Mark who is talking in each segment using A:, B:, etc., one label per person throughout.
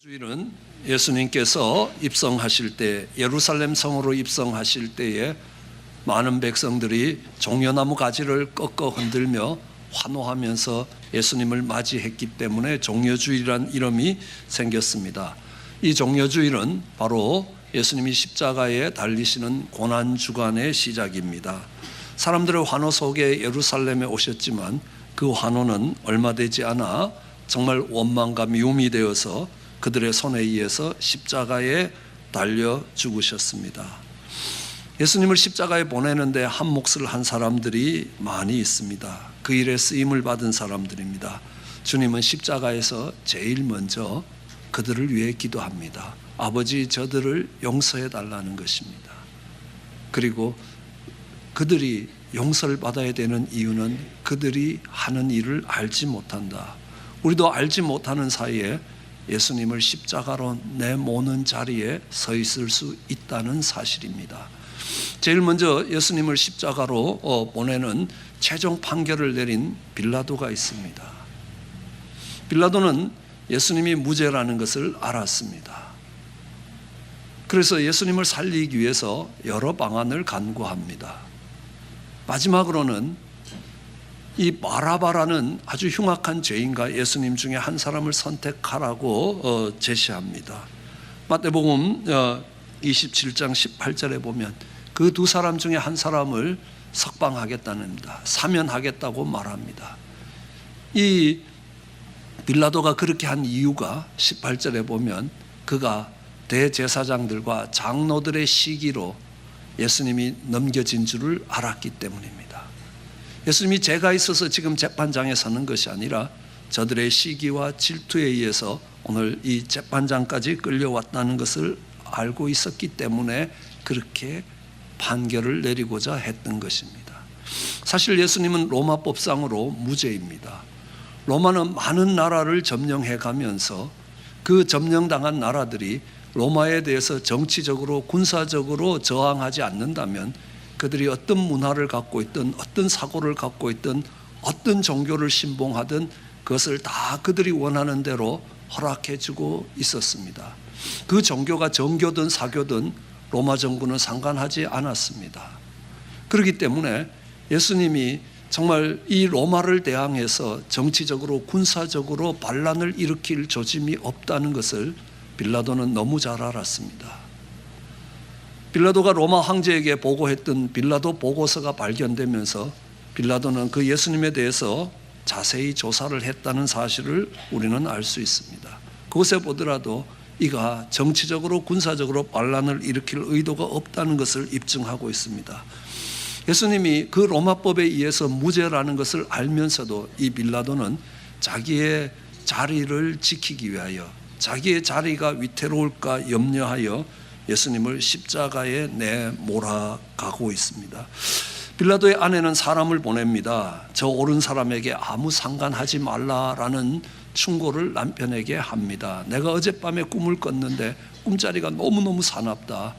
A: 주일은 예수님께서 입성하실 때, 예루살렘 성으로 입성하실 때에 많은 백성들이 종려나무 가지를 꺾어 흔들며 환호하면서 예수님을 맞이했기 때문에 종려주일이란 이름이 생겼습니다. 이 종려주일은 바로 예수님이 십자가에 달리시는 고난주간의 시작입니다. 사람들의 환호 속에 예루살렘에 오셨지만 그 환호는 얼마 되지 않아 정말 원망과 미움이 되어서 그들의 손에 의해서 십자가에 달려 죽으셨습니다. 예수님을 십자가에 보내는데 한 몫을 한 사람들이 많이 있습니다. 그 일에 쓰임을 받은 사람들입니다. 주님은 십자가에서 제일 먼저 그들을 위해 기도합니다. 아버지, 저들을 용서해 달라는 것입니다. 그리고 그들이 용서를 받아야 되는 이유는 그들이 하는 일을 알지 못한다. 우리도 알지 못하는 사이에 예수님을 십자가로 내모는 자리에 서 있을 수 있다는 사실입니다. 제일 먼저 예수님을 십자가로 보내는 최종 판결을 내린 빌라도가 있습니다. 빌라도는 예수님이 무죄라는 것을 알았습니다. 그래서 예수님을 살리기 위해서 여러 방안을 간구합니다. 마지막으로는 이 바라바라는 아주 흉악한 죄인과 예수님 중에 한 사람을 선택하라고 제시합니다. 마태복음 27장 18절에 보면 그 두 사람 중에 한 사람을 석방하겠다는니다. 사면하겠다고 말합니다. 이 빌라도가 그렇게 한 이유가 18절에 보면 그가 대제사장들과 장로들의 시기로 예수님이 넘겨진 줄을 알았기 때문입니다. 예수님이 죄가 있어서 지금 재판장에 서는 것이 아니라 저들의 시기와 질투에 의해서 오늘 이 재판장까지 끌려왔다는 것을 알고 있었기 때문에 그렇게 판결을 내리고자 했던 것입니다. 사실 예수님은 로마법상으로 무죄입니다. 로마는 많은 나라를 점령해 가면서 그 점령당한 나라들이 로마에 대해서 정치적으로 군사적으로 저항하지 않는다면 그들이 어떤 문화를 갖고 있든 어떤 사고를 갖고 있든 어떤 종교를 신봉하든 그것을 다 그들이 원하는 대로 허락해 주고 있었습니다. 그 종교가 정교든 사교든 로마 정부는 상관하지 않았습니다. 그렇기 때문에 예수님이 정말 이 로마를 대항해서 정치적으로 군사적으로 반란을 일으킬 조짐이 없다는 것을 빌라도는 너무 잘 알았습니다. 빌라도가 로마 황제에게 보고했던 빌라도 보고서가 발견되면서 빌라도는 그 예수님에 대해서 자세히 조사를 했다는 사실을 우리는 알 수 있습니다. 그것에 보더라도 이가 정치적으로 군사적으로 반란을 일으킬 의도가 없다는 것을 입증하고 있습니다. 예수님이 그 로마법에 의해서 무죄라는 것을 알면서도 이 빌라도는 자기의 자리를 지키기 위하여 자기의 자리가 위태로울까 염려하여 예수님을 십자가에 내몰아가고 있습니다. 빌라도의 아내는 사람을 보냅니다. 저 옳은 사람에게 아무 상관하지 말라라는 충고를 남편에게 합니다. 내가 어젯밤에 꿈을 꿨는데 꿈자리가 너무너무 사납다.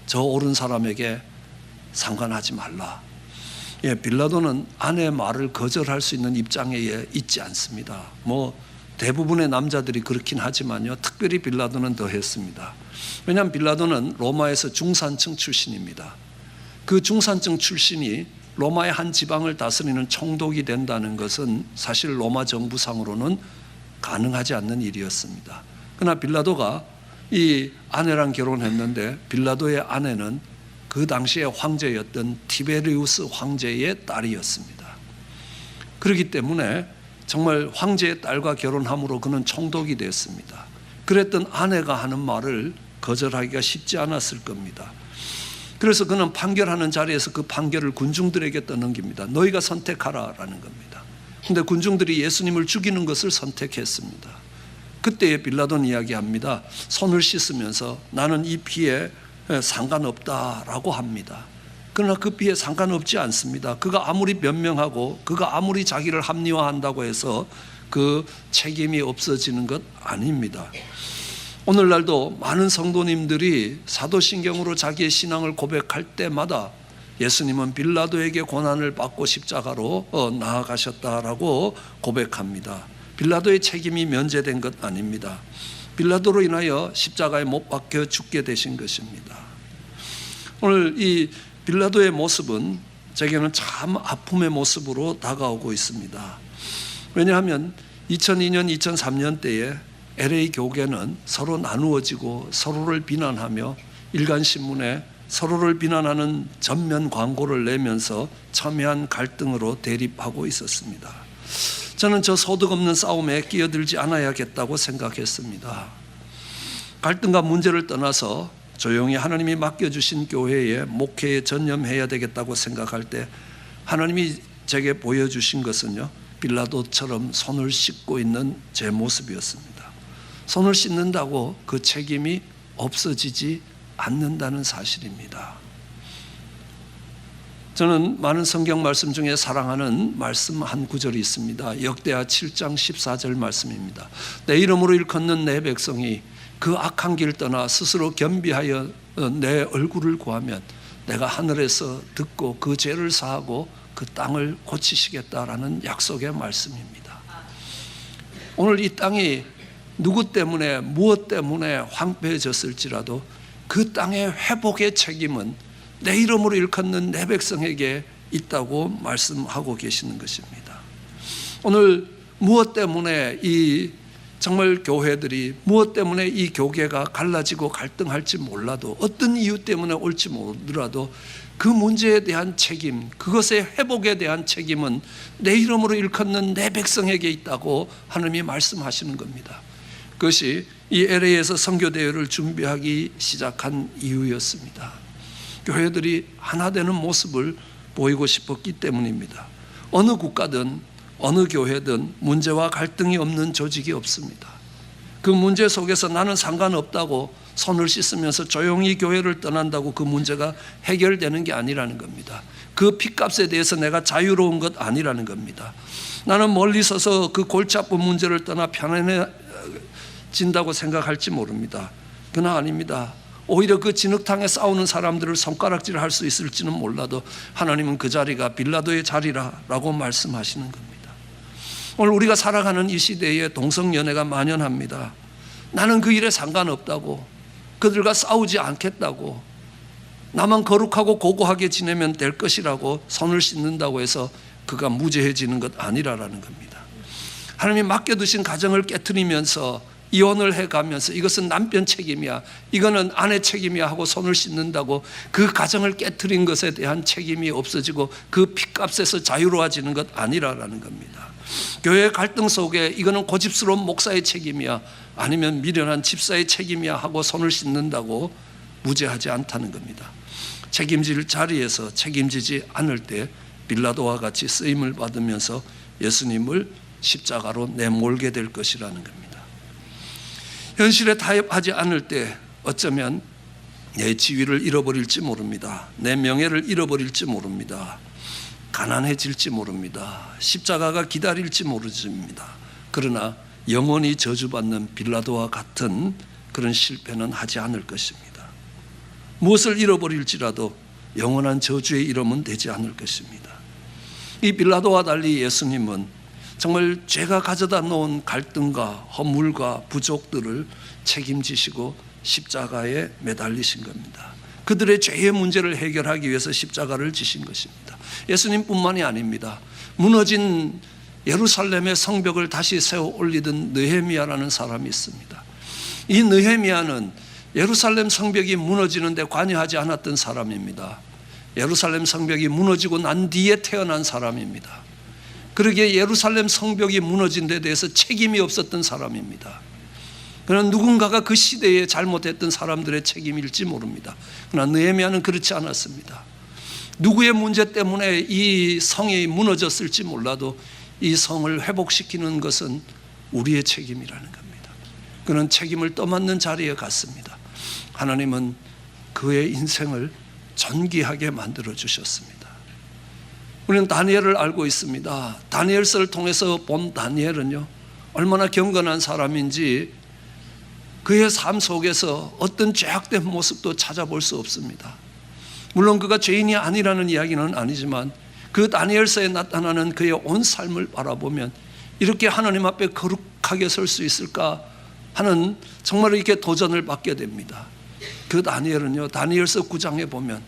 A: 저 옳은 사람에게 상관하지 말라. 빌라도는 아내의 말을 거절할 수 있는 입장에 있지 않습니다. 대부분의 남자들이 그렇긴 하지만요, 특별히 빌라도는 더 했습니다. 왜냐하면 빌라도는 로마에서 중산층 출신입니다. 그 중산층 출신이 로마의 한 지방을 다스리는 총독이 된다는 것은 사실 로마 정부상으로는 가능하지 않는 일이었습니다. 그러나 빌라도가 이 아내랑 결혼했는데 빌라도의 아내는 그 당시에 황제였던 티베리우스 황제의 딸이었습니다. 그렇기 때문에 정말 황제의 딸과 결혼함으로 그는 총독이 됐습니다. 그랬던 아내가 하는 말을 거절하기가 쉽지 않았을 겁니다. 그래서 그는 판결하는 자리에서 그 판결을 군중들에게 떠넘깁니다. 너희가 선택하라라는 겁니다. 그런데 군중들이 예수님을 죽이는 것을 선택했습니다. 그때에 빌라도는 이야기합니다. 손을 씻으면서 나는 이 피에 상관없다라고 합니다. 그러나 그 피에 상관없지 않습니다. 그가 아무리 변명하고 그가 아무리 자기를 합리화한다고 해서 그 책임이 없어지는 것 아닙니다. 오늘날도 많은 성도님들이 사도신경으로 자기의 신앙을 고백할 때마다 예수님은 빌라도에게 고난을 받고 십자가로 나아가셨다라고 고백합니다. 빌라도의 책임이 면제된 것 아닙니다. 빌라도로 인하여 십자가에 못 박혀 죽게 되신 것입니다. 오늘 이 빌라도의 모습은 제게는 참 아픔의 모습으로 다가오고 있습니다. 왜냐하면 2002년, 2003년 때에 LA 교계는 서로 나누어지고 서로를 비난하며 일간신문에 서로를 비난하는 전면 광고를 내면서 첨예한 갈등으로 대립하고 있었습니다. 저는 저 소득 없는 싸움에 끼어들지 않아야겠다고 생각했습니다. 갈등과 문제를 떠나서 조용히 하나님이 맡겨주신 교회에 목회에 전념해야 되겠다고 생각할 때 하나님이 제게 보여주신 것은요, 빌라도처럼 손을 씻고 있는 제 모습이었습니다. 손을 씻는다고 그 책임이 없어지지 않는다는 사실입니다. 저는 많은 성경 말씀 중에 사랑하는 말씀 한 구절이 있습니다. 역대하 7장 14절 말씀입니다. 내 이름으로 일컫는 내 백성이 그 악한 길 떠나 스스로 겸비하여 내 얼굴을 구하면 내가 하늘에서 듣고 그 죄를 사하고 그 땅을 고치시겠다라는 약속의 말씀입니다. 오늘 이 땅이 누구 때문에 무엇 때문에 황폐해졌을지라도 그 땅의 회복의 책임은 내 이름으로 일컫는 내 백성에게 있다고 말씀하고 계시는 것입니다. 오늘 무엇 때문에 이 정말 교회들이 무엇 때문에 이 교계가 갈라지고 갈등할지 몰라도 어떤 이유 때문에 올지 모르더라도 그 문제에 대한 책임, 그것의 회복에 대한 책임은 내 이름으로 일컫는 내 백성에게 있다고 하나님이 말씀하시는 겁니다. 그것이 이 LA에서 선교대회를 준비하기 시작한 이유였습니다. 교회들이 하나 되는 모습을 보이고 싶었기 때문입니다. 어느 국가든 어느 교회든 문제와 갈등이 없는 조직이 없습니다. 그 문제 속에서 나는 상관없다고 손을 씻으면서 조용히 교회를 떠난다고 그 문제가 해결되는 게 아니라는 겁니다. 그 핏값에 대해서 내가 자유로운 것 아니라는 겁니다. 나는 멀리 서서 그 골치 아픈 문제를 떠나 편안해진다고 생각할지 모릅니다. 그러나 아닙니다. 오히려 그 진흙탕에 싸우는 사람들을 손가락질할 수 있을지는 몰라도 하나님은 그 자리가 빌라도의 자리라고 말씀하시는 겁니다. 오늘 우리가 살아가는 이 시대에 동성연애가 만연합니다. 나는 그 일에 상관없다고, 그들과 싸우지 않겠다고, 나만 거룩하고 고고하게 지내면 될 것이라고 손을 씻는다고 해서 그가 무죄해지는 것 아니라는 겁니다. 하나님이 맡겨두신 가정을 깨트리면서 이혼을 해가면서 이것은 남편 책임이야, 이거는 아내 책임이야 하고 손을 씻는다고 그 가정을 깨트린 것에 대한 책임이 없어지고 그 핏값에서 자유로워지는 것 아니라는 겁니다. 교회 갈등 속에 이거는 고집스러운 목사의 책임이야, 아니면 미련한 집사의 책임이야 하고 손을 씻는다고 무죄하지 않다는 겁니다. 책임질 자리에서 책임지지 않을 때 빌라도와 같이 쓰임을 받으면서 예수님을 십자가로 내몰게 될 것이라는 겁니다. 현실에 타협하지 않을 때 어쩌면 내 지위를 잃어버릴지 모릅니다. 내 명예를 잃어버릴지 모릅니다. 가난해질지 모릅니다. 십자가가 기다릴지 모릅니다. 그러나 영원히 저주받는 빌라도와 같은 그런 실패는 하지 않을 것입니다. 무엇을 잃어버릴지라도 영원한 저주의 이름은 되지 않을 것입니다. 이 빌라도와 달리 예수님은 정말 죄가 가져다 놓은 갈등과 허물과 부족들을 책임지시고 십자가에 매달리신 겁니다. 그들의 죄의 문제를 해결하기 위해서 십자가를 지신 것입니다. 예수님뿐만이 아닙니다. 무너진 예루살렘의 성벽을 다시 세워 올리던 느헤미야라는 사람이 있습니다. 이 느헤미야는 예루살렘 성벽이 무너지는데 관여하지 않았던 사람입니다. 예루살렘 성벽이 무너지고 난 뒤에 태어난 사람입니다. 그러기에 예루살렘 성벽이 무너진 데 대해서 책임이 없었던 사람입니다. 그러나 누군가가 그 시대에 잘못했던 사람들의 책임일지 모릅니다. 그러나 느헤미야는 그렇지 않았습니다. 누구의 문제 때문에 이 성이 무너졌을지 몰라도 이 성을 회복시키는 것은 우리의 책임이라는 겁니다. 그는 책임을 떠맡는 자리에 갔습니다. 하나님은 그의 인생을 존귀하게 만들어 주셨습니다. 우리는 다니엘을 알고 있습니다. 다니엘서를 통해서 본 다니엘은요, 얼마나 경건한 사람인지 그의 삶 속에서 어떤 죄악된 모습도 찾아볼 수 없습니다. 물론 그가 죄인이 아니라는 이야기는 아니지만 그 다니엘서에 나타나는 그의 온 삶을 바라보면 이렇게 하나님 앞에 거룩하게 설 수 있을까 하는 정말 이렇게 도전을 받게 됩니다. 그 다니엘은요, 다니엘서 9장에 보면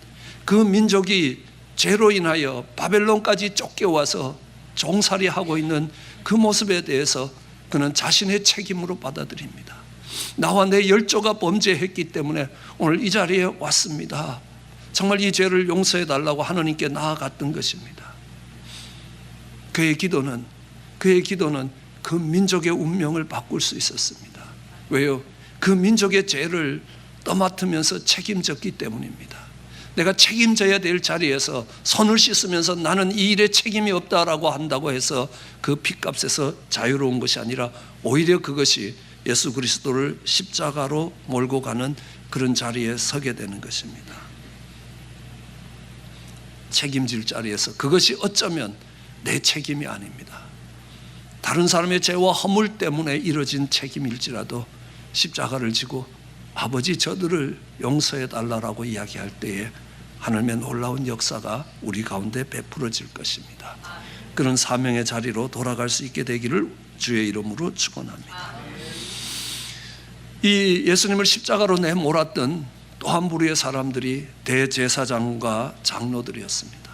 A: 그 민족이 죄로 인하여 바벨론까지 쫓겨와서 종살이하고 있는 그 모습에 대해서 그는 자신의 책임으로 받아들입니다. 나와 내 열조가 범죄했기 때문에 오늘 이 자리에 왔습니다. 정말 이 죄를 용서해 달라고 하나님께 나아갔던 것입니다. 그의 기도는 그 민족의 운명을 바꿀 수 있었습니다. 왜요? 그 민족의 죄를 떠맡으면서 책임졌기 때문입니다. 내가 책임져야 될 자리에서 손을 씻으면서 나는 이 일에 책임이 없다라고 한다고 해서 그 핏값에서 자유로운 것이 아니라 오히려 그것이 예수 그리스도를 십자가로 몰고 가는 그런 자리에 서게 되는 것입니다. 책임질 자리에서 그것이 어쩌면 내 책임이 아닙니다. 다른 사람의 죄와 허물 때문에 이뤄진 책임일지라도 십자가를 지고 아버지 저들을 용서해 달라고 이야기할 때에 하나님의 놀라운 역사가 우리 가운데 베풀어질 것입니다. 그런 사명의 자리로 돌아갈 수 있게 되기를 주의 이름으로 축원합니다. 이 예수님을 십자가로 내몰았던 또 한 부류의 사람들이 대제사장과 장로들이었습니다.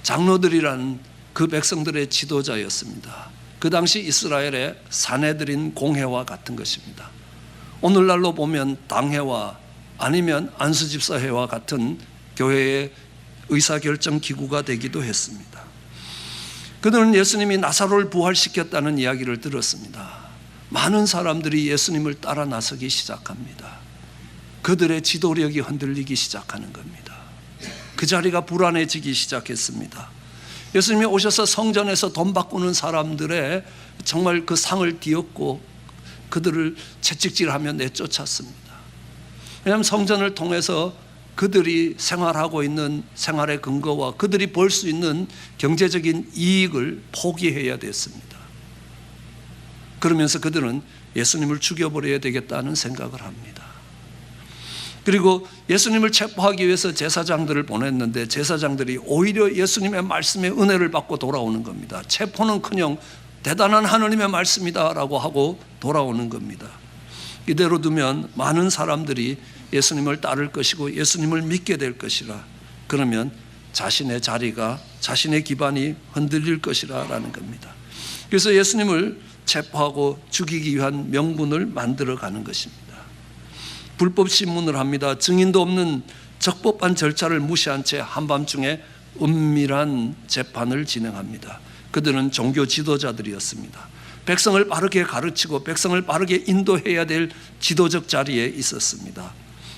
A: 장로들이란 그 백성들의 지도자였습니다. 그 당시 이스라엘의 산헤드린 공회와 같은 것입니다. 오늘날로 보면 당회와 아니면 안수집사회와 같은 교회의 의사결정 기구가 되기도 했습니다. 그들은 예수님이 나사로를 부활시켰다는 이야기를 들었습니다. 많은 사람들이 예수님을 따라 나서기 시작합니다. 그들의 지도력이 흔들리기 시작하는 겁니다. 그 자리가 불안해지기 시작했습니다. 예수님이 오셔서 성전에서 돈 바꾸는 사람들의 정말 그 상을 띄었고 그들을 채찍질하며 내쫓았습니다. 왜냐하면 성전을 통해서 그들이 생활하고 있는 생활의 근거와 그들이 벌 수 있는 경제적인 이익을 포기해야 됐습니다. 그러면서 그들은 예수님을 죽여버려야 되겠다는 생각을 합니다. 그리고 예수님을 체포하기 위해서 제사장들을 보냈는데 제사장들이 오히려 예수님의 말씀에 은혜를 받고 돌아오는 겁니다. 체포는커녕 대단한 하나님의 말씀이다 라고 하고 돌아오는 겁니다. 이대로 두면 많은 사람들이 예수님을 따를 것이고 예수님을 믿게 될 것이라, 그러면 자신의 자리가, 자신의 기반이 흔들릴 것이라 라는 겁니다. 그래서 예수님을 체포하고 죽이기 위한 명분을 만들어가는 것입니다. 불법 신문을 합니다. 증인도 없는 적법한 절차를 무시한 채 한밤중에 은밀한 재판을 진행합니다. 그들은 종교 지도자들이었습니다. 백성을 바르게 가르치고 백성을 바르게 인도해야 될 지도적 자리에 있었습니다.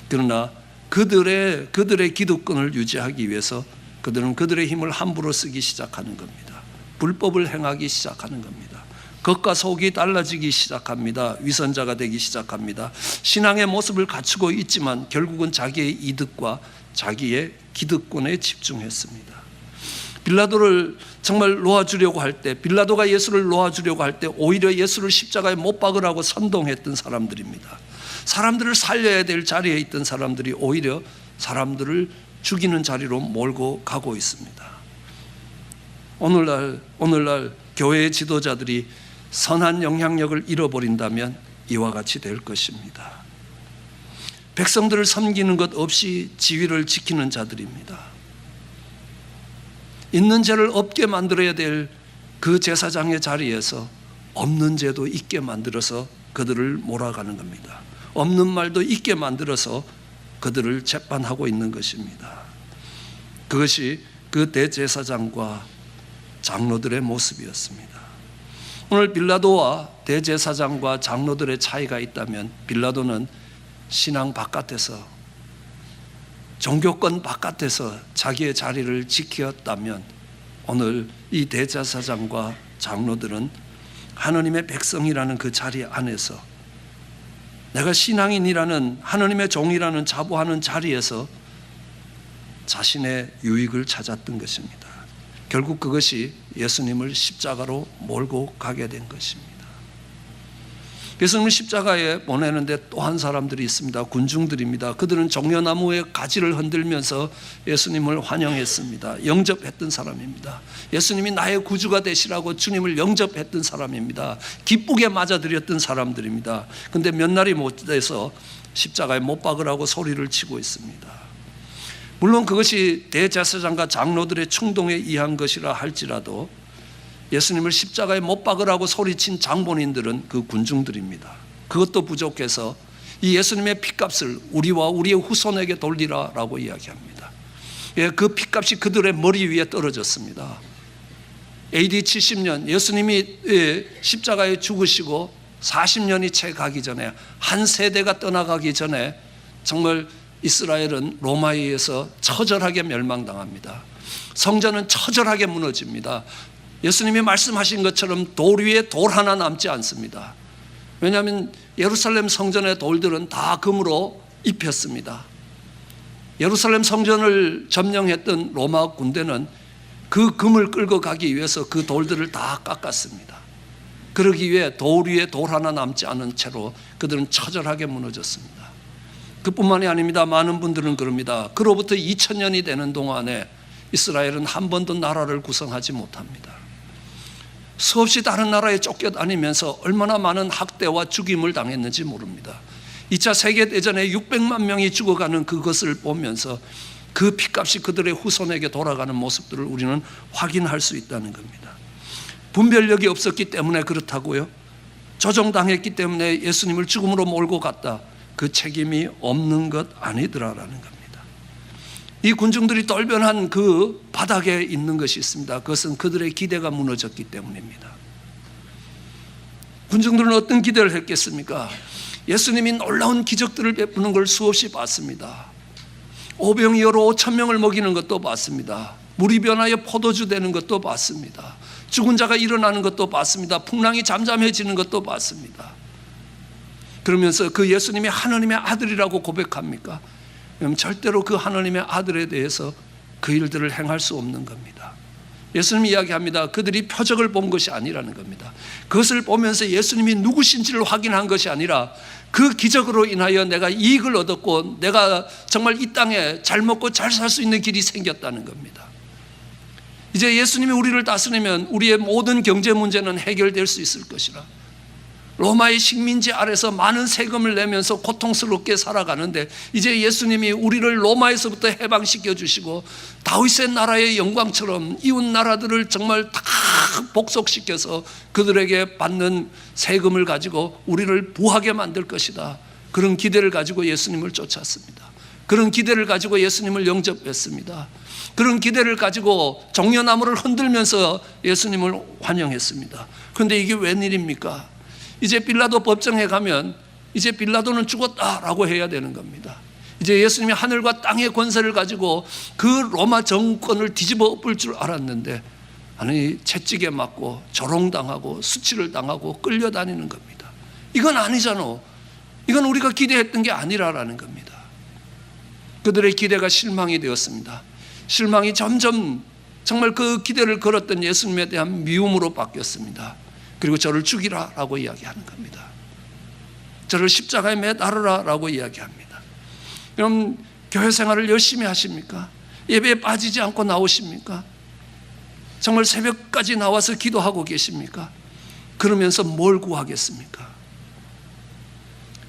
A: 그러나 그들의 기득권을 유지하기 위해서 그들은 그들의 힘을 함부로 쓰기 시작하는 겁니다. 불법을 행하기 시작하는 겁니다. 겉과 속이 달라지기 시작합니다. 위선자가 되기 시작합니다. 신앙의 모습을 갖추고 있지만 결국은 자기의 이득과 자기의 기득권에 집중했습니다. 빌라도를 정말 놓아주려고 할 때, 빌라도가 예수를 놓아주려고 할 때 오히려 예수를 십자가에 못 박으라고 선동했던 사람들입니다. 사람들을 살려야 될 자리에 있던 사람들이 오히려 사람들을 죽이는 자리로 몰고 가고 있습니다. 오늘날 교회의 지도자들이 선한 영향력을 잃어버린다면 이와 같이 될 것입니다. 백성들을 섬기는 것 없이 지위를 지키는 자들입니다. 있는 죄를 없게 만들어야 될 그 제사장의 자리에서 없는 죄도 있게 만들어서 그들을 몰아가는 겁니다. 없는 말도 있게 만들어서 그들을 재판하고 있는 것입니다. 그것이 그 대제사장과 장로들의 모습이었습니다. 오늘 빌라도와 대제사장과 장로들의 차이가 있다면 빌라도는 신앙 바깥에서, 종교권 바깥에서 자기의 자리를 지켰다면 오늘 이 대제사장과 장로들은 하나님의 백성이라는 그 자리 안에서, 내가 신앙인이라는, 하나님의 종이라는 자부하는 자리에서 자신의 유익을 찾았던 것입니다. 결국 그것이 예수님을 십자가로 몰고 가게 된 것입니다. 예수님을 십자가에 보내는데 또 한 사람들이 있습니다. 군중들입니다. 그들은 종려나무의 가지를 흔들면서 예수님을 환영했습니다. 영접했던 사람입니다. 예수님이 나의 구주가 되시라고 주님을 영접했던 사람입니다. 기쁘게 맞아들였던 사람들입니다. 그런데 몇 날이 못 돼서 십자가에 못 박으라고 소리를 치고 있습니다. 물론 그것이 대제사장과 장로들의 충동에 의한 것이라 할지라도 예수님을 십자가에 못 박으라고 소리친 장본인들은 그 군중들입니다. 그것도 부족해서 이 예수님의 핏값을 우리와 우리의 후손에게 돌리라라고 이야기합니다. 그 핏값이 그들의 머리 위에 떨어졌습니다. AD 70년 예수님이 십자가에 죽으시고 40년이 채 가기 전에, 한 세대가 떠나가기 전에 정말 이스라엘은 로마에 의해서 처절하게 멸망당합니다. 성전은 처절하게 무너집니다. 예수님이 말씀하신 것처럼 돌 위에 돌 하나 남지 않습니다. 왜냐하면 예루살렘 성전의 돌들은 다 금으로 입혔습니다. 예루살렘 성전을 점령했던 로마 군대는 그 금을 끌고 가기 위해서 그 돌들을 다 깎았습니다. 그러기 위해 돌 위에 돌 하나 남지 않은 채로 그들은 처절하게 무너졌습니다. 그뿐만이 아닙니다. 많은 분들은 그럽니다. 그로부터 2000년이 되는 동안에 이스라엘은 한 번도 나라를 구성하지 못합니다. 수없이 다른 나라에 쫓겨다니면서 얼마나 많은 학대와 죽임을 당했는지 모릅니다. 2차 세계대전에 600만 명이 죽어가는 그것을 보면서 그 핏값이 그들의 후손에게 돌아가는 모습들을 우리는 확인할 수 있다는 겁니다. 분별력이 없었기 때문에 그렇다고요? 조종당했기 때문에 예수님을 죽음으로 몰고 갔다, 그 책임이 없는 것 아니더라라는 겁니다. 이 군중들이 돌변한 그 바닥에 있는 것이 있습니다. 그것은 그들의 기대가 무너졌기 때문입니다. 군중들은 어떤 기대를 했겠습니까? 예수님이 놀라운 기적들을 베푸는 걸 수없이 봤습니다. 오병이 여로 5,000명을 먹이는 것도 봤습니다. 물이 변하여 포도주 되는 것도 봤습니다. 죽은 자가 일어나는 것도 봤습니다. 풍랑이 잠잠해지는 것도 봤습니다. 그러면서 그 예수님이 하나님의 아들이라고 고백합니까? 그럼 절대로 그 하나님의 아들에 대해서 그 일들을 행할 수 없는 겁니다. 예수님이 이야기합니다. 그들이 표적을 본 것이 아니라는 겁니다. 그것을 보면서 예수님이 누구신지를 확인한 것이 아니라 그 기적으로 인하여 내가 이익을 얻었고 내가 정말 이 땅에 잘 먹고 잘 살 수 있는 길이 생겼다는 겁니다. 이제 예수님이 우리를 다스리면 우리의 모든 경제 문제는 해결될 수 있을 것이라. 로마의 식민지 아래서 많은 세금을 내면서 고통스럽게 살아가는데 이제 예수님이 우리를 로마에서부터 해방시켜 주시고 다윗의 나라의 영광처럼 이웃 나라들을 정말 다 복속시켜서 그들에게 받는 세금을 가지고 우리를 부하게 만들 것이다. 그런 기대를 가지고 예수님을 쫓았습니다. 그런 기대를 가지고 예수님을 영접했습니다. 그런 기대를 가지고 종려나무를 흔들면서 예수님을 환영했습니다. 그런데 이게 웬일입니까? 이제 빌라도 법정에 가면 이제 빌라도는 죽었다라고 해야 되는 겁니다. 이제 예수님이 하늘과 땅의 권세를 가지고 그 로마 정권을 뒤집어 엎을 줄 알았는데 아니 채찍에 맞고 조롱당하고 수치를 당하고 끌려다니는 겁니다. 이건 아니잖아. 이건 우리가 기대했던 게 아니라라는 겁니다. 그들의 기대가 실망이 되었습니다. 실망이 점점 정말 그 기대를 걸었던 예수님에 대한 미움으로 바뀌었습니다. 그리고 저를 죽이라라고 이야기하는 겁니다. 저를 십자가에 매달으라라고 이야기합니다. 그럼 교회 생활을 열심히 하십니까? 예배에 빠지지 않고 나오십니까? 정말 새벽까지 나와서 기도하고 계십니까? 그러면서 뭘 구하겠습니까?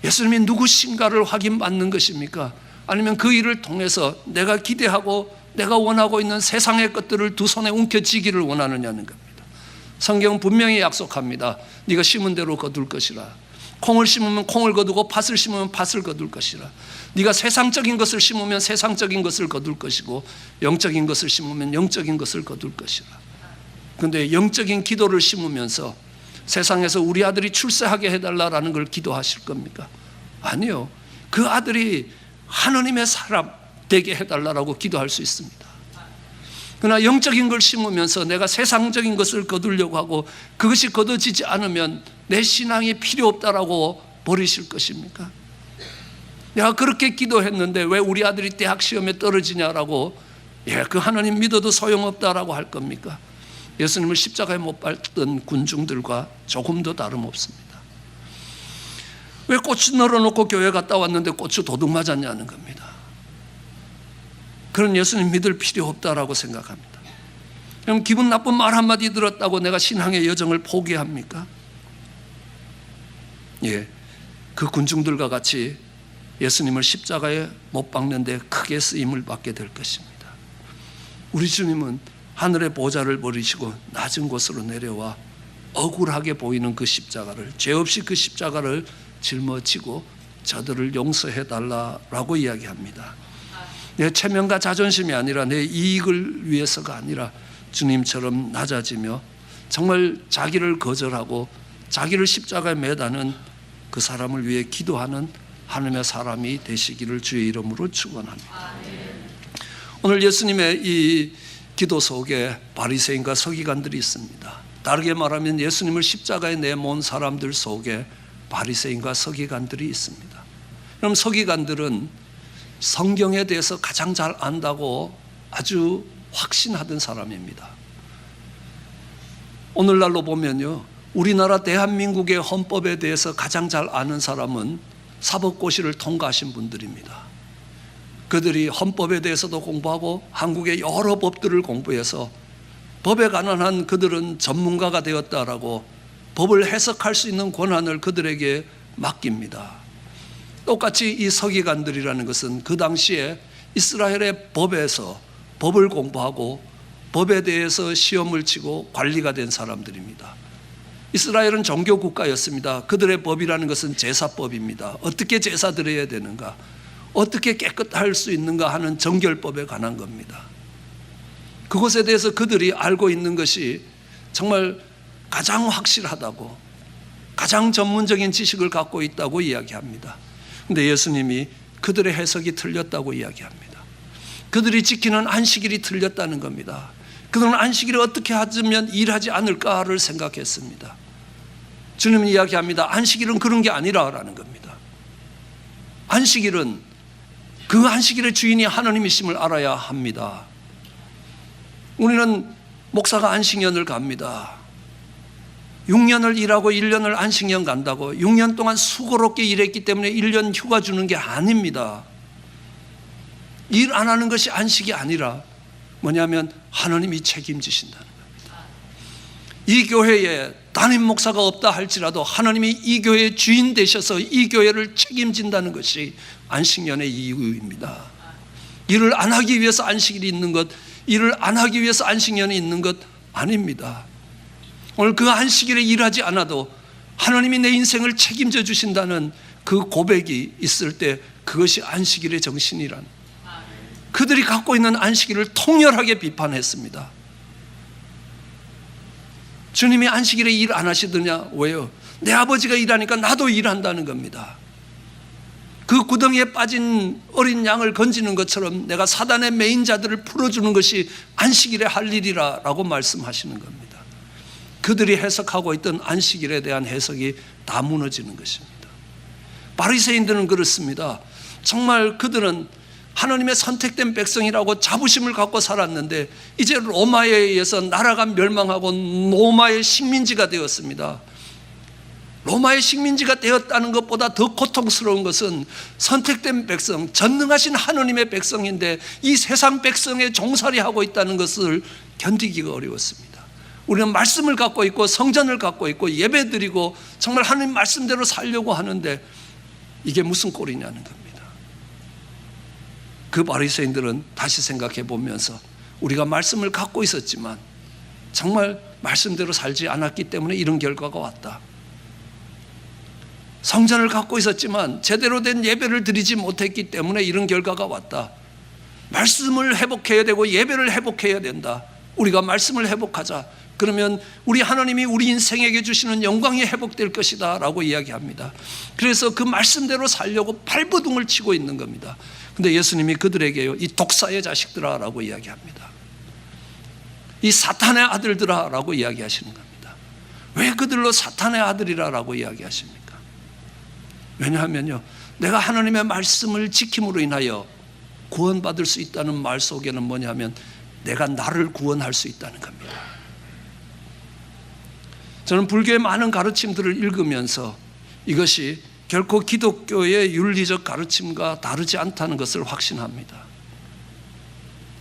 A: 예수님이 누구신가를 확인받는 것입니까? 아니면 그 일을 통해서 내가 기대하고 내가 원하고 있는 세상의 것들을 두 손에 움켜쥐기를 원하느냐는 겁니다. 성경은 분명히 약속합니다. 네가 심은 대로 거둘 것이라. 콩을 심으면 콩을 거두고 팥을 심으면 팥을 거둘 것이라. 네가 세상적인 것을 심으면 세상적인 것을 거둘 것이고 영적인 것을 심으면 영적인 것을 거둘 것이라. 그런데 영적인 기도를 심으면서 세상에서 우리 아들이 출세하게 해달라는 걸 기도하실 겁니까? 아니요. 그 아들이 하나님의 사람 되게 해달라고 기도할 수 있습니다. 그러나 영적인 걸 심으면서 내가 세상적인 것을 거두려고 하고 그것이 거둬지지 않으면 내 신앙이 필요 없다라고 버리실 것입니까? 내가 그렇게 기도했는데 왜 우리 아들이 대학 시험에 떨어지냐라고 그 하나님 믿어도 소용없다라고 할 겁니까? 예수님을 십자가에 못 박던 군중들과 조금도 다름없습니다. 왜 고추 널어놓고 교회 갔다 왔는데 고추 도둑 맞았냐는 겁니다. 그런 예수님 믿을 필요 없다라고 생각합니다. 그럼 기분 나쁜 말 한마디 들었다고 내가 신앙의 여정을 포기합니까? 예, 그 군중들과 같이 예수님을 십자가에 못 박는데 크게 쓰임을 받게 될 것입니다. 우리 주님은 하늘의 보좌를 버리시고 낮은 곳으로 내려와 억울하게 보이는 그 십자가를, 죄 없이 그 십자가를 짊어지고 저들을 용서해 달라라고 이야기합니다. 내 체면과 자존심이 아니라 내 이익을 위해서가 아니라 주님처럼 낮아지며 정말 자기를 거절하고 자기를 십자가에 매다는 그 사람을 위해 기도하는 하나님의 사람이 되시기를 주의 이름으로 축원합니다. 오늘 예수님의 이 기도 속에 바리새인과 서기관들이 있습니다. 다르게 말하면 예수님을 십자가에 내몬 사람들 속에 바리새인과 서기관들이 있습니다. 그럼 서기관들은 성경에 대해서 가장 잘 안다고 아주 확신하던 사람입니다. 오늘날로 보면요, 우리나라 대한민국의 헌법에 대해서 가장 잘 아는 사람은 사법고시를 통과하신 분들입니다. 그들이 헌법에 대해서도 공부하고 한국의 여러 법들을 공부해서 법에 관한 한 그들은 전문가가 되었다라고 법을 해석할 수 있는 권한을 그들에게 맡깁니다. 똑같이 이 서기관들이라는 것은 그 당시에 이스라엘의 법에서 법을 공부하고 법에 대해서 시험을 치고 관리가 된 사람들입니다. 이스라엘은 종교 국가였습니다. 그들의 법이라는 것은 제사법입니다. 어떻게 제사 드려야 되는가, 어떻게 깨끗할 수 있는가 하는 정결법에 관한 겁니다. 그것에 대해서 그들이 알고 있는 것이 정말 가장 확실하다고, 가장 전문적인 지식을 갖고 있다고 이야기합니다. 그런데 예수님이 그들의 해석이 틀렸다고 이야기합니다. 그들이 지키는 안식일이 틀렸다는 겁니다. 그들은 안식일을 어떻게 하면 일하지 않을까를 생각했습니다. 주님은 이야기합니다. 안식일은 그런 게 아니라라는 겁니다. 안식일은 그 안식일의 주인이 하나님이심을 알아야 합니다. 우리는 목사가 안식년을 갑니다. 6년을 일하고 1년을 안식년 간다고 6년 동안 수고롭게 일했기 때문에 1년 휴가 주는 게 아닙니다. 일 안 하는 것이 안식이 아니라 뭐냐면 하나님이 책임지신다는 겁니다. 이 교회에 담임 목사가 없다 할지라도 하나님이 이 교회의 주인 되셔서 이 교회를 책임진다는 것이 안식년의 이유입니다. 일을 안 하기 위해서 안식일이 있는 것, 일을 안 하기 위해서 안식년이 있는 것 아닙니다. 오늘 그 안식일에 일하지 않아도 하나님이 내 인생을 책임져 주신다는 그 고백이 있을 때 그것이 안식일의 정신이란, 그들이 갖고 있는 안식일을 통렬하게 비판했습니다. 주님이 안식일에 일 안 하시더냐? 왜요? 내 아버지가 일하니까 나도 일한다는 겁니다. 그 구덩이에 빠진 어린 양을 건지는 것처럼 내가 사단의 메인 자들을 풀어주는 것이 안식일에 할 일이라고 말씀하시는 겁니다. 그들이 해석하고 있던 안식일에 대한 해석이 다 무너지는 것입니다. 바리새인들은 그렇습니다. 정말 그들은 하나님의 선택된 백성이라고 자부심을 갖고 살았는데 이제 로마에 의해서 나라가 멸망하고 로마의 식민지가 되었습니다. 로마의 식민지가 되었다는 것보다 더 고통스러운 것은 선택된 백성, 전능하신 하나님의 백성인데 이 세상 백성에 종살이하고 있다는 것을 견디기가 어려웠습니다. 우리는 말씀을 갖고 있고 성전을 갖고 있고 예배드리고 정말 하나님 말씀대로 살려고 하는데 이게 무슨 꼴이냐는 겁니다. 그 바리새인들은 다시 생각해 보면서 우리가 말씀을 갖고 있었지만 정말 말씀대로 살지 않았기 때문에 이런 결과가 왔다. 성전을 갖고 있었지만 제대로 된 예배를 드리지 못했기 때문에 이런 결과가 왔다. 말씀을 회복해야 되고 예배를 회복해야 된다. 우리가 말씀을 회복하자. 그러면 우리 하나님이 우리 인생에게 주시는 영광이 회복될 것이다 라고 이야기합니다. 그래서 그 말씀대로 살려고 발버둥을 치고 있는 겁니다. 근데 예수님이 그들에게요, 이 독사의 자식들아 라고 이야기합니다. 이 사탄의 아들들아 라고 이야기하시는 겁니다. 왜 그들로 사탄의 아들이라 라고 이야기하십니까? 왜냐하면요, 내가 하나님의 말씀을 지킴으로 인하여 구원받을 수 있다는 말 속에는 뭐냐면 내가 나를 구원할 수 있다는 겁니다. 저는 불교의 많은 가르침들을 읽으면서 이것이 결코 기독교의 윤리적 가르침과 다르지 않다는 것을 확신합니다.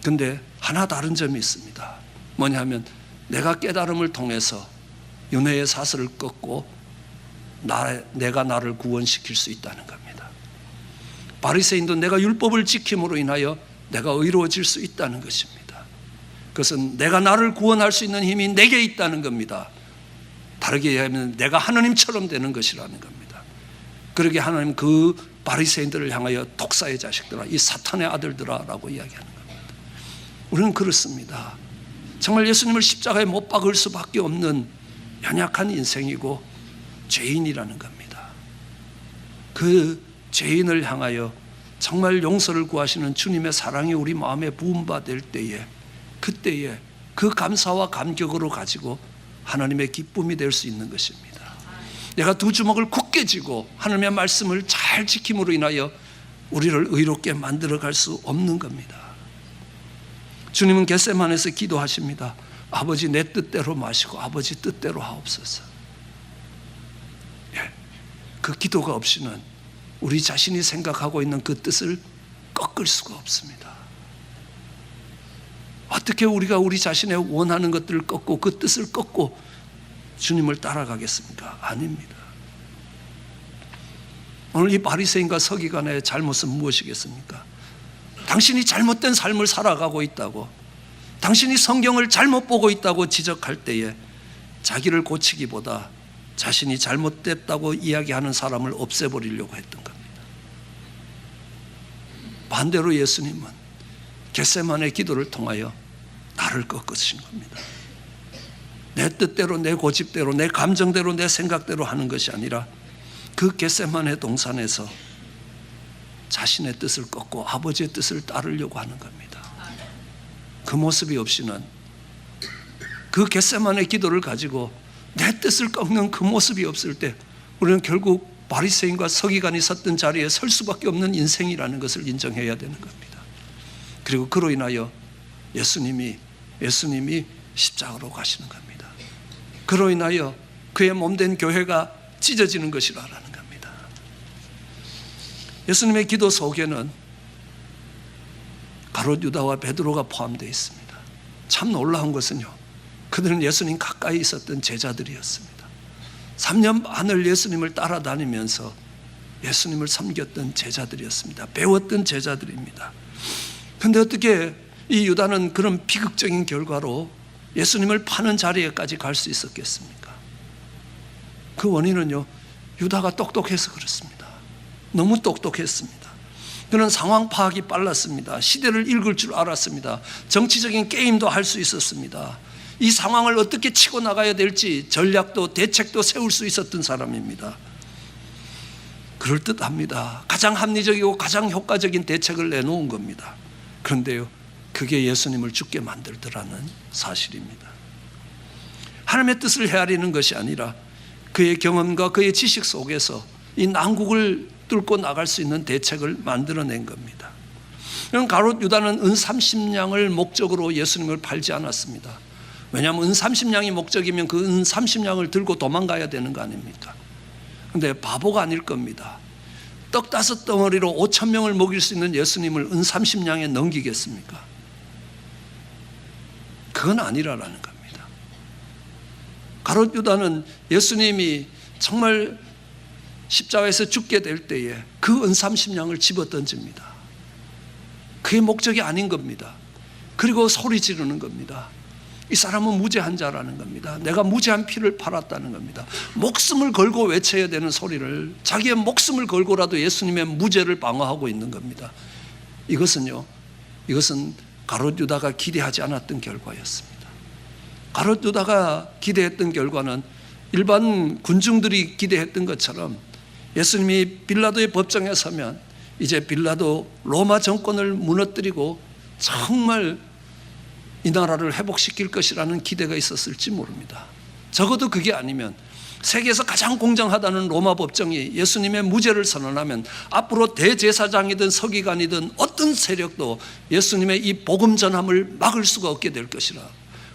A: 그런데 하나 다른 점이 있습니다. 뭐냐면 내가 깨달음을 통해서 윤회의 사슬을 꺾고 내가 나를 구원시킬 수 있다는 겁니다. 바리새인도 내가 율법을 지킴으로 인하여 내가 의로워질 수 있다는 것입니다. 그것은 내가 나를 구원할 수 있는 힘이 내게 있다는 겁니다. 다르게 얘기하면 내가 하나님처럼 되는 것이라는 겁니다. 그러게 하나님 그 바리새인들을 향하여 독사의 자식들아, 이 사탄의 아들들아 라고 이야기하는 겁니다. 우리는 그렇습니다. 정말 예수님을 십자가에 못 박을 수밖에 없는 연약한 인생이고 죄인이라는 겁니다. 그 죄인을 향하여 정말 용서를 구하시는 주님의 사랑이 우리 마음에 부음받을 때에, 그때에 그 감사와 감격으로 가지고 하나님의 기쁨이 될 수 있는 것입니다. 내가 두 주먹을 굳게 쥐고 하나님의 말씀을 잘 지킴으로 인하여 우리를 의롭게 만들어 갈 수 없는 겁니다. 주님은 겟세마네에서 기도하십니다. 아버지 내 뜻대로 마시고 아버지 뜻대로 하옵소서. 그 기도가 없이는 우리 자신이 생각하고 있는 그 뜻을 꺾을 수가 없습니다. 어떻게 우리가 우리 자신의 원하는 것들을 꺾고 그 뜻을 꺾고 주님을 따라가겠습니까? 아닙니다. 오늘 이 바리새인과 서기관의 잘못은 무엇이겠습니까? 당신이 잘못된 삶을 살아가고 있다고, 당신이 성경을 잘못 보고 있다고 지적할 때에 자기를 고치기보다 자신이 잘못됐다고 이야기하는 사람을 없애버리려고 했던 겁니다. 반대로 예수님은 겟세마네 기도를 통하여 나를 꺾으신 겁니다. 내 뜻대로, 내 고집대로, 내 감정대로, 내 생각대로 하는 것이 아니라 그 겟세마네 동산에서 자신의 뜻을 꺾고 아버지의 뜻을 따르려고 하는 겁니다. 그 모습이 없이는, 그 겟세마네 기도를 가지고 내 뜻을 꺾는 그 모습이 없을 때 우리는 결국 바리새인과 서기관이 섰던 자리에 설 수밖에 없는 인생이라는 것을 인정해야 되는 겁니다. 그리고 그로 인하여 예수님이 십자가로 가시는 겁니다. 그로 인하여 그의 몸된 교회가 찢어지는 것이라는 겁니다. 예수님의 기도 속에는 가롯 유다와 베드로가 포함되어 있습니다. 참 놀라운 것은요, 그들은 예수님 가까이 있었던 제자들이었습니다. 3년 반을 예수님을 따라다니면서 예수님을 섬겼던 제자들이었습니다. 배웠던 제자들입니다. 그런데 어떻게 이 유다는 그런 비극적인 결과로 예수님을 파는 자리에까지 갈 수 있었겠습니까? 그 원인은요, 유다가 똑똑해서 그렇습니다. 너무 똑똑했습니다. 그는 상황 파악이 빨랐습니다. 시대를 읽을 줄 알았습니다. 정치적인 게임도 할 수 있었습니다. 이 상황을 어떻게 치고 나가야 될지 전략도 대책도 세울 수 있었던 사람입니다. 그럴듯합니다. 가장 합리적이고 가장 효과적인 대책을 내놓은 겁니다. 그런데요, 그게 예수님을 죽게 만들더라는 사실입니다. 하나님의 뜻을 헤아리는 것이 아니라 그의 경험과 그의 지식 속에서 이 난국을 뚫고 나갈 수 있는 대책을 만들어낸 겁니다. 가롯 유다는 은 30냥을 목적으로 예수님을 팔지 않았습니다. 왜냐하면 은 30냥이 목적이면 그 은 30냥을 들고 도망가야 되는 거 아닙니까? 그런데 바보가 아닐 겁니다. 떡 5덩어리로 5,000명을 먹일 수 있는 예수님을 은 30냥에 넘기겠습니까? 그건 아니라는 겁니다. 가롯 유다는 예수님이 정말 십자가에서 죽게 될 때에 그 은 30냥을 집어 던집니다. 그게 목적이 아닌 겁니다. 그리고 소리 지르는 겁니다. 이 사람은 무죄한 자라는 겁니다. 내가 무죄한 피를 팔았다는 겁니다. 목숨을 걸고 외쳐야 되는 소리를 자기의 목숨을 걸고라도 예수님의 무죄를 방어하고 있는 겁니다. 이것은 가롯 유다가 기대하지 않았던 결과였습니다. 가롯 유다가 기대했던 결과는 일반 군중들이 기대했던 것처럼 예수님이 빌라도의 법정에 서면 이제 빌라도 로마 정권을 무너뜨리고 정말 이 나라를 회복시킬 것이라는 기대가 있었을지 모릅니다. 적어도 그게 아니면 세계에서 가장 공정하다는 로마 법정이 예수님의 무죄를 선언하면 앞으로 대제사장이든 서기관이든 어떤 세력도 예수님의 이 복음 전함을 막을 수가 없게 될 것이라.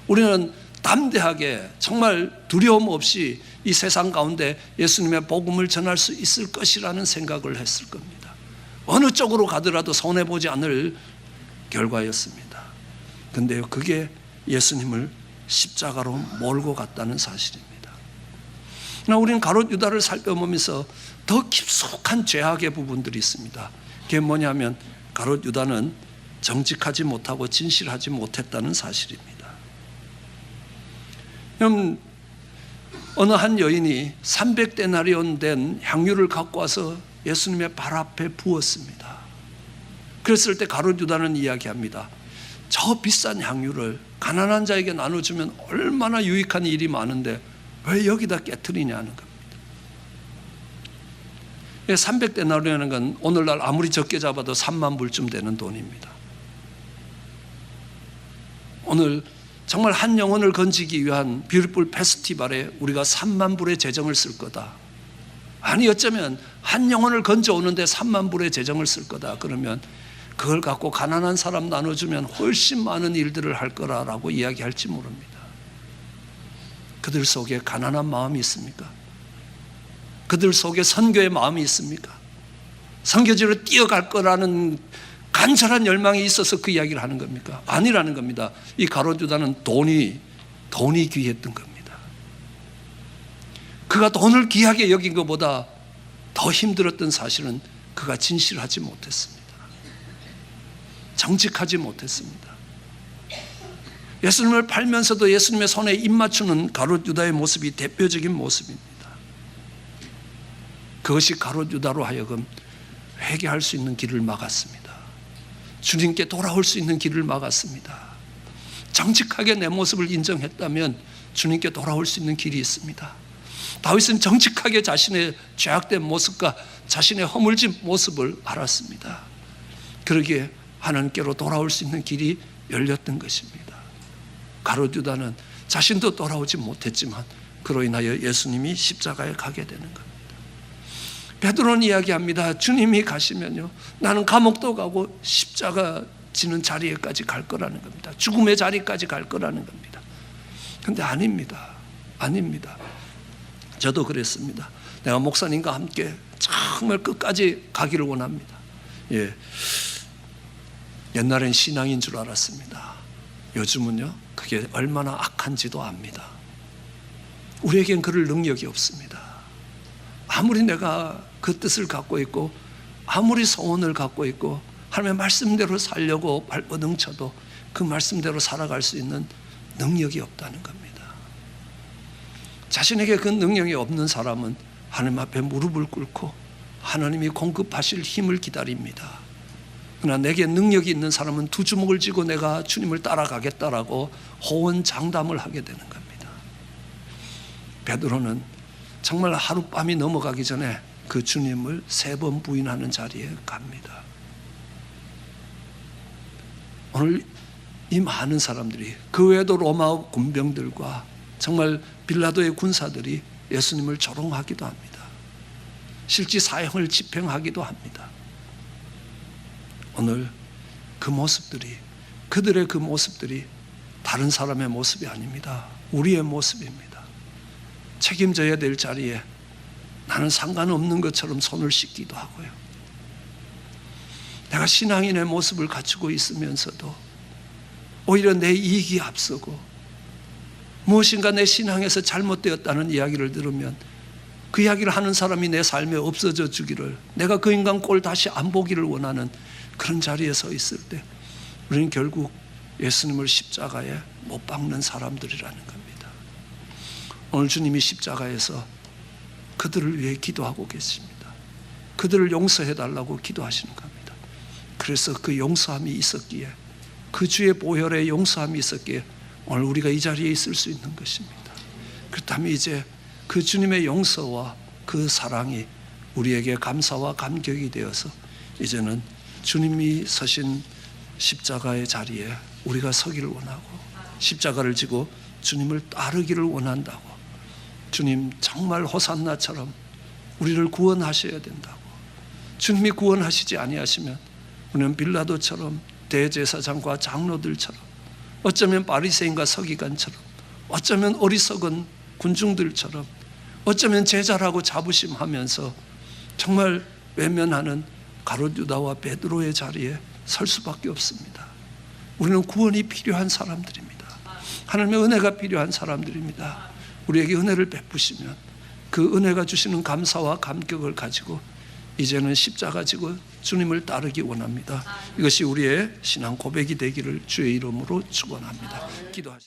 A: 우리는 담대하게 정말 두려움 없이 이 세상 가운데 예수님의 복음을 전할 수 있을 것이라는 생각을 했을 겁니다. 어느 쪽으로 가더라도 손해보지 않을 결과였습니다. 근데요, 그게 예수님을 십자가로 몰고 갔다는 사실입니다. 그러나 우리는 가룟 유다를 살펴보면서 더 깊숙한 죄악의 부분들이 있습니다. 그게 뭐냐면 가룟 유다는 정직하지 못하고 진실하지 못했다는 사실입니다. 그럼 어느 한 여인이 300데나리온 된 향유를 갖고 와서 예수님의 발 앞에 부었습니다. 그랬을 때 가룟 유다는 이야기합니다. 저 비싼 향유를 가난한 자에게 나눠주면 얼마나 유익한 일이 많은데 왜 여기다 깨트리냐는 겁니다. 300데나리온이라는 건 오늘날 아무리 적게 잡아도 3만 불쯤 되는 돈입니다. 오늘 정말 한 영혼을 건지기 위한 뷰티풀 페스티벌에 우리가 3만 불의 재정을 쓸 거다. 아니 어쩌면 한 영혼을 건져 오는데 3만 불의 재정을 쓸 거다. 그러면 그걸 갖고 가난한 사람 나눠주면 훨씬 많은 일들을 할 거라고 이야기할지 모릅니다. 그들 속에 가난한 마음이 있습니까? 그들 속에 선교의 마음이 있습니까? 선교지로 뛰어갈 거라는 간절한 열망이 있어서 그 이야기를 하는 겁니까? 아니라는 겁니다. 이 가룟 유다는 돈이 귀했던 겁니다. 그가 돈을 귀하게 여긴 것보다 더 힘들었던 사실은 그가 진실하지 못했습니다. 정직하지 못했습니다. 예수님을 팔면서도 예수님의 손에 입 맞추는 가룟 유다의 모습이 대표적인 모습입니다. 그것이 가룟 유다로 하여금 회개할 수 있는 길을 막았습니다. 주님께 돌아올 수 있는 길을 막았습니다. 정직하게 내 모습을 인정했다면 주님께 돌아올 수 있는 길이 있습니다. 다윗은 정직하게 자신의 죄악된 모습과 자신의 허물진 모습을 알았습니다. 그러기에 하나님께로 돌아올 수 있는 길이 열렸던 것입니다. 가룟 유다는 자신도 돌아오지 못했지만 그로 인하여 예수님이 십자가에 가게 되는 겁니다. 베드로는 이야기합니다. 주님이 가시면요, 나는 감옥도 가고 십자가 지는 자리에까지 갈 거라는 겁니다. 죽음의 자리까지 갈 거라는 겁니다. 그런데 아닙니다. 저도 그랬습니다. 내가 목사님과 함께 정말 끝까지 가기를 원합니다. 옛날엔 신앙인 줄 알았습니다. 요즘은요, 그게 얼마나 악한지도 압니다. 우리에겐 그럴 능력이 없습니다. 아무리 내가 그 뜻을 갖고 있고 아무리 소원을 갖고 있고 하나님의 말씀대로 살려고 발버둥쳐도 그 말씀대로 살아갈 수 있는 능력이 없다는 겁니다. 자신에게 그 능력이 없는 사람은 하나님 앞에 무릎을 꿇고 하나님이 공급하실 힘을 기다립니다. 그러나 내게 능력이 있는 사람은 두 주먹을 쥐고 내가 주님을 따라가겠다라고 호언장담을 하게 되는 겁니다. 베드로는 정말 하룻밤이 넘어가기 전에 그 주님을 3번 부인하는 자리에 갑니다. 오늘 이 많은 사람들이, 그 외에도 로마 군병들과 정말 빌라도의 군사들이 예수님을 조롱하기도 합니다. 실제 사형을 집행하기도 합니다. 오늘 그 모습들이, 그들의 그 모습들이 다른 사람의 모습이 아닙니다. 우리의 모습입니다. 책임져야 될 자리에 나는 상관없는 것처럼 손을 씻기도 하고요. 내가 신앙인의 모습을 갖추고 있으면서도 오히려 내 이익이 앞서고 무엇인가 내 신앙에서 잘못되었다는 이야기를 들으면 그 이야기를 하는 사람이 내 삶에 없어져 주기를, 내가 그 인간 꼴 다시 안 보기를 원하는 그런 자리에 서 있을 때 우리는 결국 예수님을 십자가에 못 박는 사람들이라는 겁니다. 오늘 주님이 십자가에서 그들을 위해 기도하고 계십니다. 그들을 용서해 달라고 기도하시는 겁니다. 그래서 그 용서함이 있었기에, 그 주의 보혈의 용서함이 있었기에 오늘 우리가 이 자리에 있을 수 있는 것입니다. 그렇다면 이제 그 주님의 용서와 그 사랑이 우리에게 감사와 감격이 되어서 이제는 주님이 서신 십자가의 자리에 우리가 서기를 원하고 십자가를 지고 주님을 따르기를 원한다고, 주님 정말 호산나처럼 우리를 구원하셔야 된다고, 주님이 구원하시지 아니하시면 우리는 빌라도처럼 대제사장과 장로들처럼 어쩌면 바리새인과 서기관처럼 어쩌면 어리석은 군중들처럼, 어쩌면 제자라고 자부심하면서 정말 외면하는 가룟 유다와 베드로의 자리에 설 수밖에 없습니다. 우리는 구원이 필요한 사람들입니다. 하나님의 은혜가 필요한 사람들입니다. 우리에게 은혜를 베푸시면 그 은혜가 주시는 감사와 감격을 가지고 이제는 십자가 지고 주님을 따르기 원합니다. 이것이 우리의 신앙 고백이 되기를 주의 이름으로 축원합니다. 기도하시죠.